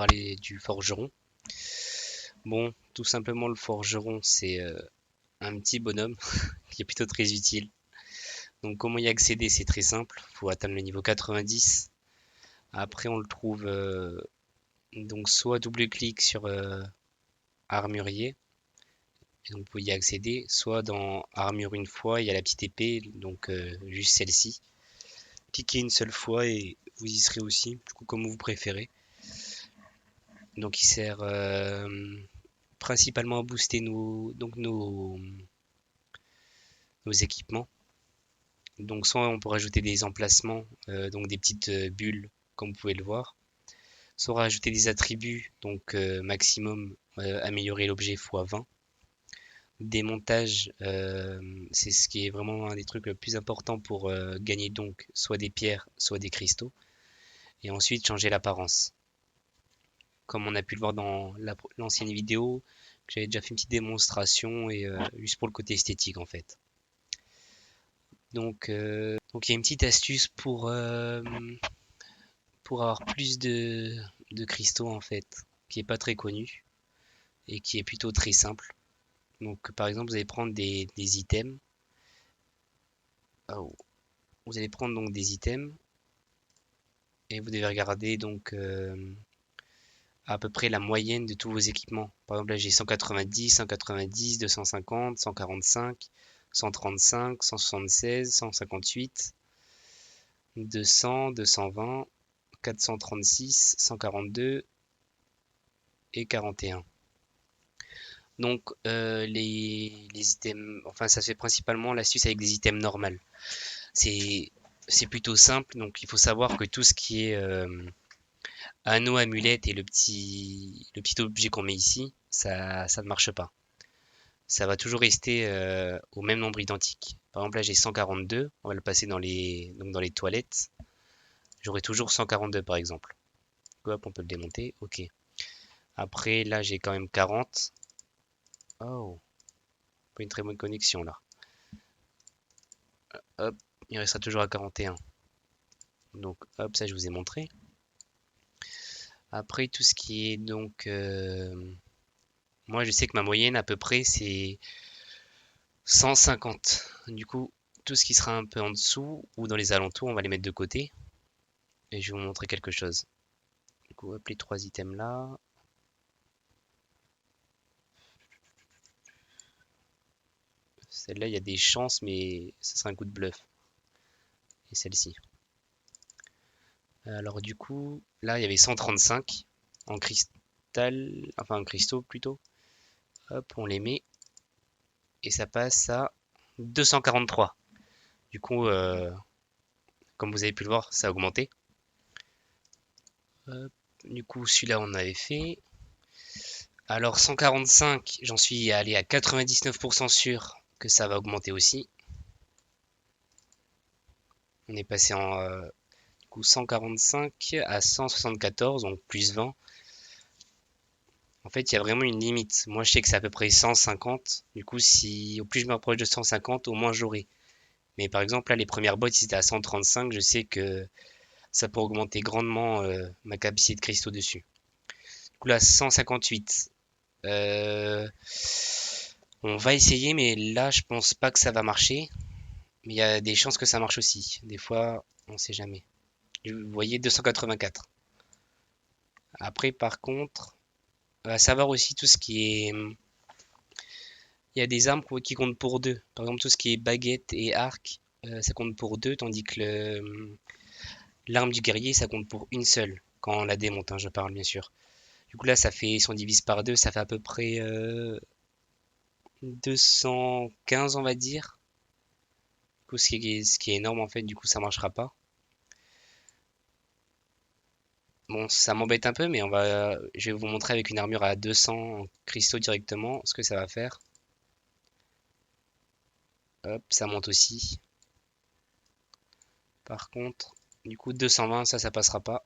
parler du forgeron. Bon, tout simplement, le forgeron, c'est un petit bonhomme qui est plutôt très utile. Donc, comment y accéder? C'est très simple. Il faut atteindre le niveau 90. Après, on le trouve donc soit double-clic sur armurier, et donc vous pouvez y accéder, soit dans armure une fois, il y a la petite épée, donc juste celle-ci. Cliquez une seule fois et vous y serez aussi, du coup comme vous préférez. Donc il sert principalement à booster nos équipements. Donc soit on peut rajouter des emplacements, donc des petites bulles, comme vous pouvez le voir. Soit rajouter des attributs, donc maximum améliorer l'objet x 20. Démontage, c'est ce qui est vraiment un des trucs le plus important pour gagner donc soit des pierres, soit des cristaux. Et ensuite changer l'apparence. Comme on a pu le voir dans l'ancienne vidéo, j'avais déjà fait une petite démonstration et juste pour le côté esthétique en fait. Donc il y a une petite astuce pour avoir plus de cristaux en fait, qui est pas très connue et qui est plutôt très simple. Donc par exemple vous allez prendre des items. Oh. Vous allez prendre donc des items et vous devez regarder donc à peu près la moyenne de tous vos équipements. Par exemple là j'ai 190, 190, 250, 145, 135, 176, 158, 200, 220, 436, 142 et 41. Donc les items, enfin ça se fait principalement l'astuce avec des items normales. C'est c'est plutôt simple, donc il faut savoir que tout ce qui est anneau, amulette et le petit objet qu'on met ici, ça ne marche pas. Ça va toujours rester au même nombre identique. Par exemple là j'ai 142, on va le passer donc dans les toilettes. J'aurai toujours 142 par exemple. Hop, on peut le démonter, ok. Après là j'ai quand même 40. Oh, pas une très bonne connexion là. Hop, il restera toujours à 41. Donc hop, ça je vous ai montré. Après tout ce qui est donc... moi je sais que ma moyenne à peu près c'est 150. Du coup, tout ce qui sera un peu en dessous ou dans les alentours, on va les mettre de côté. Et je vais vous montrer quelque chose. Du coup, hop, les trois items là. Celle-là, il y a des chances, mais ça sera un coup de bluff. Et celle-ci. Alors du coup, là, il y avait 135 en cristal, enfin en cristaux plutôt. Hop, on les met. Et ça passe à 243. Du coup, comme vous avez pu le voir, ça a augmenté. Hop, du coup, celui-là, on avait fait. Alors 145, j'en suis allé à 99% sûr que ça va augmenter aussi. On est passé en du coup 145 à 174, donc plus 20. En fait, il y a vraiment une limite. Moi, je sais que c'est à peu près 150. Du coup, si au plus je me rapproche de 150, au moins j'aurai. Mais par exemple, là, les premières bots, si c'était à 135, je sais que ça peut augmenter grandement ma capacité de cristaux dessus. Du coup, là, 158. On va essayer, mais là, je pense pas que ça va marcher. Mais il y a des chances que ça marche aussi. Des fois, on sait jamais. Vous voyez, 284. Après, par contre, à savoir aussi tout ce qui est... Il y a des armes qui comptent pour deux. Par exemple, tout ce qui est baguette et arc, ça compte pour deux, tandis que l'arme du guerrier, ça compte pour une seule. Quand on la démonte, hein, je parle bien sûr. Du coup, là, ça fait, si on divise par deux, ça fait à peu près 215, on va dire. Du coup, ce qui est énorme en fait, du coup, ça marchera pas. Bon, ça m'embête un peu, mais je vais vous montrer avec une armure à 200 cristaux directement ce que ça va faire. Hop, ça monte aussi. Par contre, du coup, 220, ça passera pas.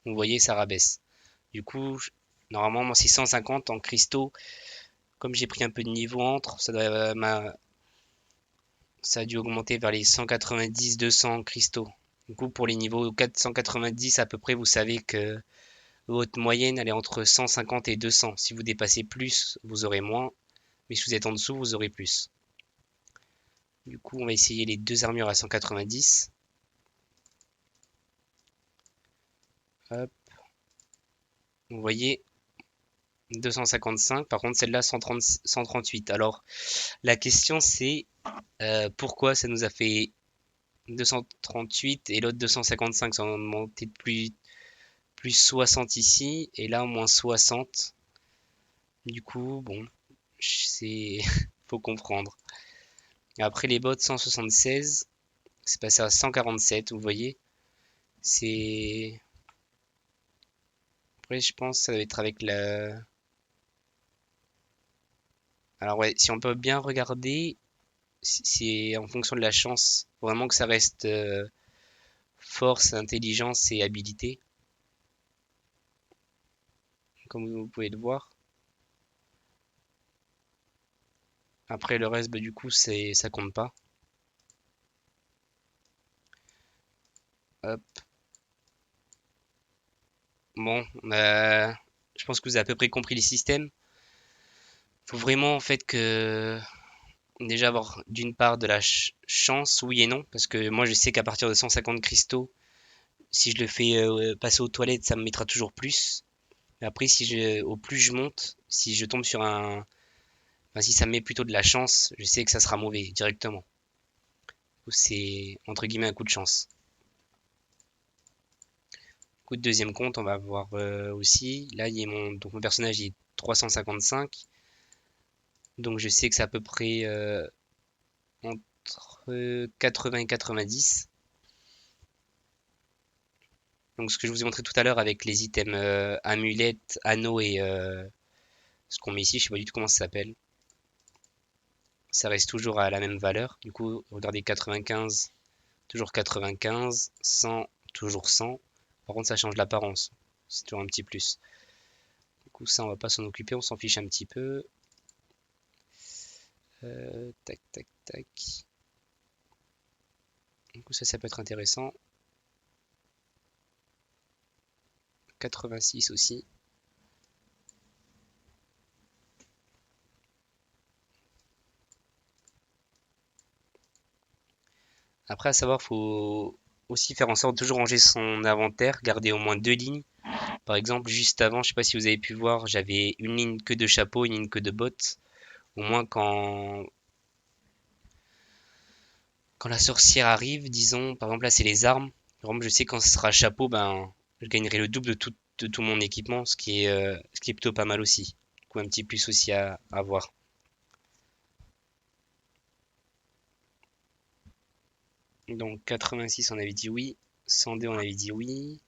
Vous voyez, ça rabaisse. Du coup, normalement, moi, c'est 150 en cristaux. Comme j'ai pris un peu de niveau entre, ça a dû augmenter vers les 190-200 cristaux. Du coup, pour les niveaux 490 à peu près, vous savez que votre moyenne, elle est entre 150 et 200. Si vous dépassez plus, vous aurez moins. Mais si vous êtes en dessous, vous aurez plus. Du coup, on va essayer les deux armures à 190. Hop, vous voyez, 255. Par contre, celle-là, 138. Alors, la question, c'est pourquoi ça nous a fait 238 et l'autre 255, ça a monté de plus 60 ici, et là, moins 60. Du coup, bon, c'est faut comprendre. Après les bots 176, c'est passé à 147, vous voyez. C'est... Après, je pense que ça doit être avec la... Alors ouais, si on peut bien regarder, c'est en fonction de la chance. Vraiment que ça reste force, intelligence et habilité, comme vous pouvez le voir. Après le reste, bah, du coup, ça compte pas. Hop. Bon, je pense que vous avez à peu près compris les systèmes. Faut vraiment en fait que déjà avoir d'une part de la chance, oui et non, parce que moi je sais qu'à partir de 150 cristaux, si je le fais passer aux toilettes, ça me mettra toujours plus. Mais après, au plus je monte, si je tombe sur enfin, si ça me met plutôt de la chance, je sais que ça sera mauvais directement. C'est entre guillemets un coup de chance. Coup de deuxième compte, on va voir aussi. Là, donc mon personnage il est 355, donc je sais que c'est à peu près entre 80 et 90. Donc ce que je vous ai montré tout à l'heure avec les items amulettes, anneaux et ce qu'on met ici, je sais pas du tout comment ça s'appelle. Ça reste toujours à la même valeur. Du coup, regardez 95, toujours 95, 100, toujours 100. Par contre, ça change l'apparence. C'est toujours un petit plus. Du coup, ça, on va pas s'en occuper, on s'en fiche un petit peu. Tac, tac, tac. Du coup, ça peut être intéressant. 86 aussi. Après, à savoir, faut aussi faire en sorte de toujours ranger son inventaire, garder au moins deux lignes. Par exemple, juste avant, je sais pas si vous avez pu voir, j'avais une ligne que de chapeau, une ligne que de bottes. Au moins, quand la sorcière arrive, disons, par exemple là c'est les armes. Par exemple, je sais quand ce sera chapeau, ben je gagnerai le double de tout mon équipement, ce qui est plutôt pas mal aussi. Du coup, un petit plus aussi à avoir. Donc 86 on avait dit oui, 102 on avait dit oui,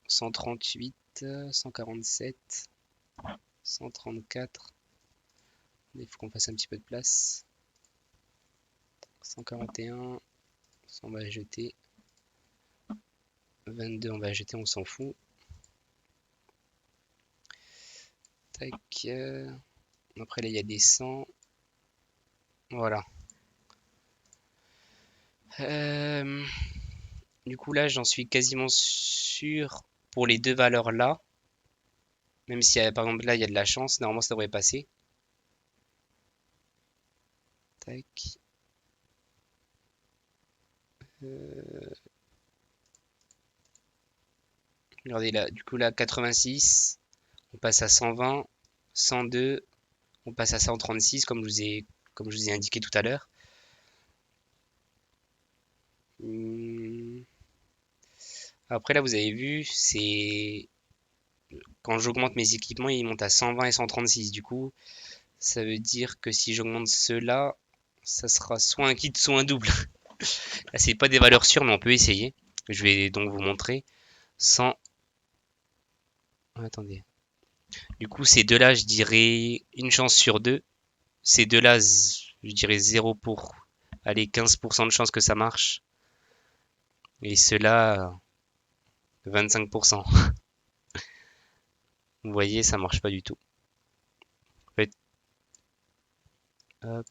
138, 147, 134. Il faut qu'on fasse un petit peu de place. 141, on va jeter. 22 on va jeter, on s'en fout. Tac. Après là il y a des 100. Voilà. Euh, du coup là j'en suis quasiment sûr pour les deux valeurs là. Même si par exemple là il y a de la chance, normalement ça devrait passer. Tac. Euh, regardez là, du coup là 86, on passe à 120, 102, on passe à 136 comme je vous ai indiqué tout à l'heure. Après là vous avez vu, c'est quand j'augmente mes équipements, ils montent à 120 et 136. Du coup, ça veut dire que si j'augmente ceux-là, ça sera soit un kit, soit un double. Là, c'est pas des valeurs sûres, mais on peut essayer. Je vais donc vous montrer. 100. Attendez. Du coup, ces deux-là, je dirais une chance sur deux. Ces deux-là, je dirais 0 pour, allez, 15% de chance que ça marche. Et ceux-là, 25%. Vous voyez, ça marche pas du tout. En fait, hop.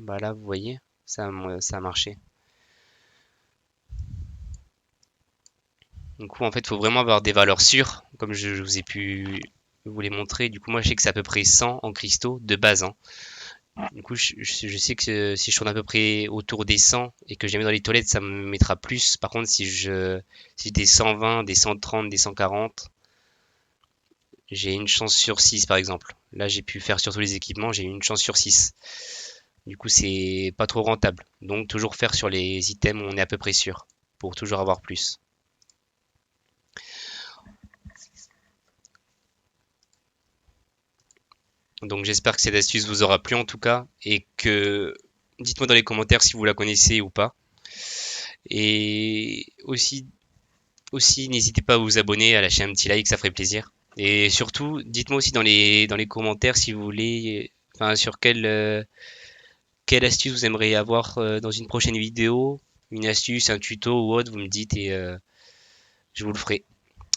Bah là, vous voyez, ça a marché. Du coup, en fait, il faut vraiment avoir des valeurs sûres, comme je vous ai pu vous les montrer. Du coup, moi, je sais que c'est à peu près 100 en cristaux de base, hein. Du coup, je sais que si je tourne à peu près autour des 100 et que je les mets dans les toilettes, ça me mettra plus. Par contre, si j'ai des 120, des 130, des 140, j'ai une chance sur 6, par exemple. Là, j'ai pu faire sur tous les équipements, j'ai une chance sur 6. Du coup, c'est pas trop rentable. Donc, toujours faire sur les items où on est à peu près sûr pour toujours avoir plus. Donc, j'espère que cette astuce vous aura plu en tout cas et que dites-moi dans les commentaires si vous la connaissez ou pas. Et aussi, n'hésitez pas à vous abonner, à lâcher un petit like, ça ferait plaisir. Et surtout, dites-moi aussi dans les commentaires si vous voulez, enfin, sur quelle astuce vous aimeriez avoir dans une prochaine vidéo, une astuce, un tuto ou autre, vous me dites et je vous le ferai.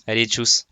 Allez, tchuss!